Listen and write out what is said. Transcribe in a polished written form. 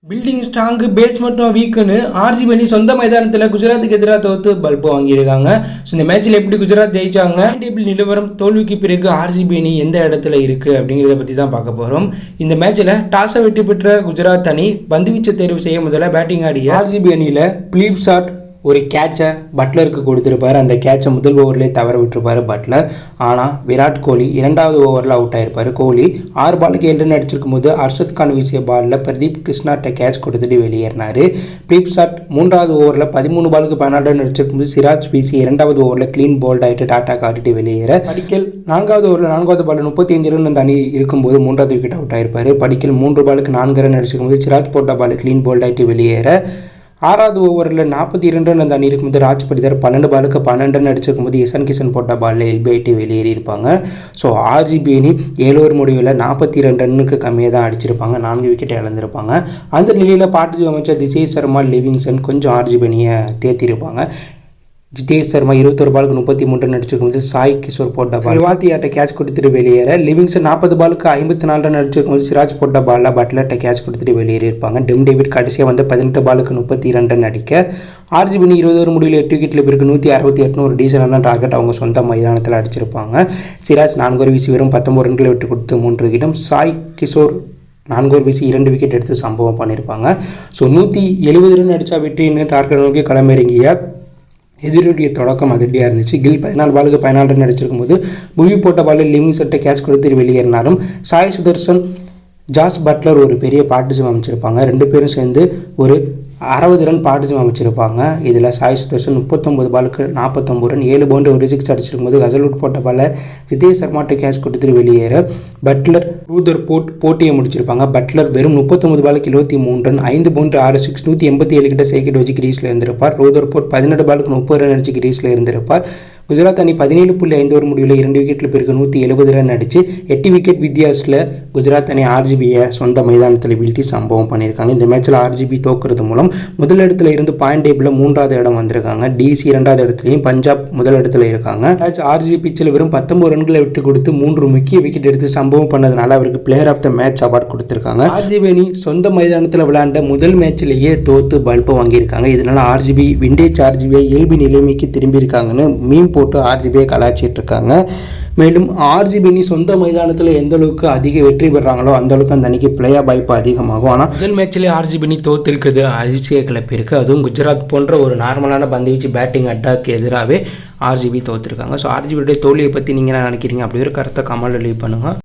Building strong base மட்டும் வீக்குன்னு RCB அணி சொந்த மைதானத்தில் குஜராத்துக்கு எதிராக தோற்று பல்பு வாங்கியிருக்காங்க. ஸோ இந்த மேட்ச்சில் எப்படி குஜராத் ஜெயிச்சாங்க, டேபிள் நிலவரம், தோல்விக்கு பிறகு ஆர்சிபி அணி எந்த இடத்துல இருக்குது அப்படிங்கிறத பற்றி தான் பார்க்க போகிறோம். இந்த மேட்ச்சில் டாஸை வெற்றி பெற்ற குஜராத் அணி பந்துவீச்சை தேர்வு செய்ய முதல்ல பேட்டிங் ஆடிய ஆர்சிபி அணியில் பிலிப் ஷாட் ஒரு கேட்சை பட்லருக்கு கொடுத்துருப்பார். அந்த கேட்சை முதல் ஓவர்லேயே தவற விட்டுருப்பார் பட்லர். ஆனால் விராட் கோலி இரண்டாவது ஓவரில் அவுட் ஆகிருப்பார். கோலி 6 பாலுக்கு 7 ரன் அடிச்சிருக்கும் போது அர்ஷத் கான் வீசிய பாலில் பிரதீப் கிருஷ்ணாட்ட கேட்ச் கொடுத்துட்டு வெளியேறினார். பிலிப் ஷாட் 3வது ஓவரில் 13 பாலுக்கு 14 ரன் அடிச்சிருக்கும் போது சிராஜ் வீசி 2வது ஓவரில் க்ளீன் போல்ட் ஆகிட்டு டாட்டா காட்டிட்டு வெளியேற படிக்கல் 4வது ஓவரில் 4வது பால் 35 ரன் அந்த அணி இருக்கும்போது 3வது விக்கெட் அவுட் ஆகிருப்பார். படிக்கல் 3 பாலுக்கு 4 ரன் அடிச்சிருக்கும் போது சிராஜ் போட்ட பால் க்ளீன் போல்ட் ஆகிட்டு வெளியேற 6வது ஓவரில் 42 ரன் அந்த அணி இருக்கும்போது ராஜ் படிதார் 12 பாலுக்கு 12 ரன் அடிச்சிருக்கும் போது இசான் கிஷன் போட்ட பாலில் எல்பி ஆகிட்டு வெளியேறியிருப்பாங்க. ஸோ ஆர்சிபி அணி 7 ஓவர் முடிவில் 42 ரன்னுக்கு கம்மியாக தான் அடிச்சிருப்பாங்க, 4 விக்கெட்டை இழந்திருப்பாங்க. அந்த நிலையில் பார்ட்டிசிபேட் அமைச்சர் திசை சர்மா, லிவிங்ஸ்டன் கொஞ்சம் ஆர்சிபி அணியை தேர்த்திருப்பாங்க. ஜிதேஷ் சர்மா 21 பாலுக்கு 33 ரன் அடிச்சிருக்கும் போது சாய் கிஷோர் போட்ட பால் வாத்தியாட்ட கேட்ச் கொடுத்துட்டு வெளியேற, லிவிங்ஸ்டன் 40 பாலுக்கு 54 ரன் அடிச்சிருக்கும் போது சிராஜ் போட்ட பாலில் பட்லர்ட்ட கேட்ச் கொடுத்துட்டு வெளியேறியிருப்பாங்க. டிம் டேவிட் கடைசியாக வந்து 18 பாலுக்கு 32 ரன் அடிக்க ஆர்சிபி அணி 20 ஓவர் முடிவில் 8 விக்கெட்டில் பிறகு 168 ஒரு டீசலான டார்கெட் அவங்க சொந்த மைதானத்தில் அடிச்சிருப்பாங்க. சிராஜ் 4 ஓவர் வீசி வெறும் 19 ரன்களை விட்டு கொடுத்து 3 விக்கெட்டும், சாய் கிஷோர் 4 ஓவர் வீசி 2 விக்கெட் எடுத்து சம்பவம் பண்ணியிருப்பாங்க. ஸோ 170 ரன் அடித்தா வெற்றின்னு டார்கெட் நோக்கி களமிறங்கிய எதிரியுடைய தொடக்கம் அதிரடியாக இருந்துச்சு. கில் 14 பாலுக்கு 14 ரன் அடிச்சிருக்கும் போது புவி போட்ட பாலில் லிவிங்ஸ்டன்ட்ட கேட்ச் கொடுத்து வெளியேறினாலும் சாய் சுதர்சன், ஜாஸ் பட்லர் ஒரு பெரிய பார்ட்டிசிபேட் அமைச்சிருப்பாங்க. 2 பேரும் சேர்ந்து ஒரு 60 ரன் பார்ட்டிசிபேட் அமைச்சிருப்பாங்க. இதில் சாய் சுதர்சன் 39 பாலுக்கு 49 ரன், 7 பவுண்டரி ஒரு 6 அடிச்சிருக்கும் போது கசல்வுட் போட்ட பால ஜிதேஷ் சர்மாட்ட கேட்ச் கொடுத்துட்டு வெளியேற பட்லர், ரூதர்போர்ட் போட்டியை முடிச்சிருப்பாங்க. பட்லர் வெறும் 39 பாலுக்கு 23 ரன், 5 பவுண்டரி 6 6, 187 கிட்ட சைக்கெட் வச்சு கிரீஸில் இருந்திருப்பார். ரூதர்போர்ட் 17 பாலுக்கு 30 ரன் அடிச்சு கிரீஸில் இருந்திருப்பார். குஜராத் அணி 17.5 ஓவர் முடிவில் 2 விக்கெட்டில் பிறகு 170 ரன் அடித்து 8 விக்கெட் வித்தியாசத்தில் குஜராத் அணி ஆர்சிபியை சொந்த மைதானத்தில் வீழ்த்தி சம்பவம் பண்ணியிருக்காங்க. இந்த மேட்ச்சில் ஆர்சிபி தோக்குறது மூலம் முதல் இடத்துல இருந்து பாயிண்ட் டேபிளில் 3வது இடம் வந்திருக்காங்க. டிசி 2வது இடத்துலையும், பஞ்சாப் முதல் இடத்துல இருக்காங்க. ஆர்சிபி பிச்சில் வெறும் 19 ரன்களை விட்டு கொடுத்து 3 முக்கிய விக்கெட் எடுத்து சம்பவம் பண்ணதுனால அவருக்கு player of the match award கொடுத்துருக்காங்க. ஆர்சிபி அணி சொந்த மைதானத்தில் விளையாண்ட முதல் மேட்சிலேயே தோத்து பல்பை வாங்கியிருக்காங்க. இதனால ஆர்சிபி விண்டேஜ் ஆர்சிபியை இயல்பு நிலைமைக்கு திரும்பியிருக்காங்கன்னு மீம் போட்டு ஆர்சிபியை கலாச்சிட்டு இருக்காங்க. மேலும் ஆர்சிபி அணி சொந்த மைதானத்தில் எந்த அளவுக்கு அதிக வெற்றி பெறாங்களோ அந்த அளவுக்கு அந்த அணிக்கு பிளே ஆஃப் வாய்ப்பு அதிகமாகும். ஆனால் முதல் மேட்ச்லேயே ஆர்சிபி அணி தோத்திருக்குது, அதிர்ச்சியை கிளப்பியிருக்கு. அதுவும் குஜராத் போன்ற ஒரு நார்மலான பந்து வீச்சு பேட்டிங் அட்டாக்கு எதிராகவே ஆர்சிபி தோத்திருக்காங்க. ஸோ ஆர்சிபியுடைய தோல்வியை பற்றி நீங்கள் என்ன நினைக்கிறீங்க? அப்படி ஒரு கருத்தை கமெண்ட்ல லீவ் பண்ணுங்கள்.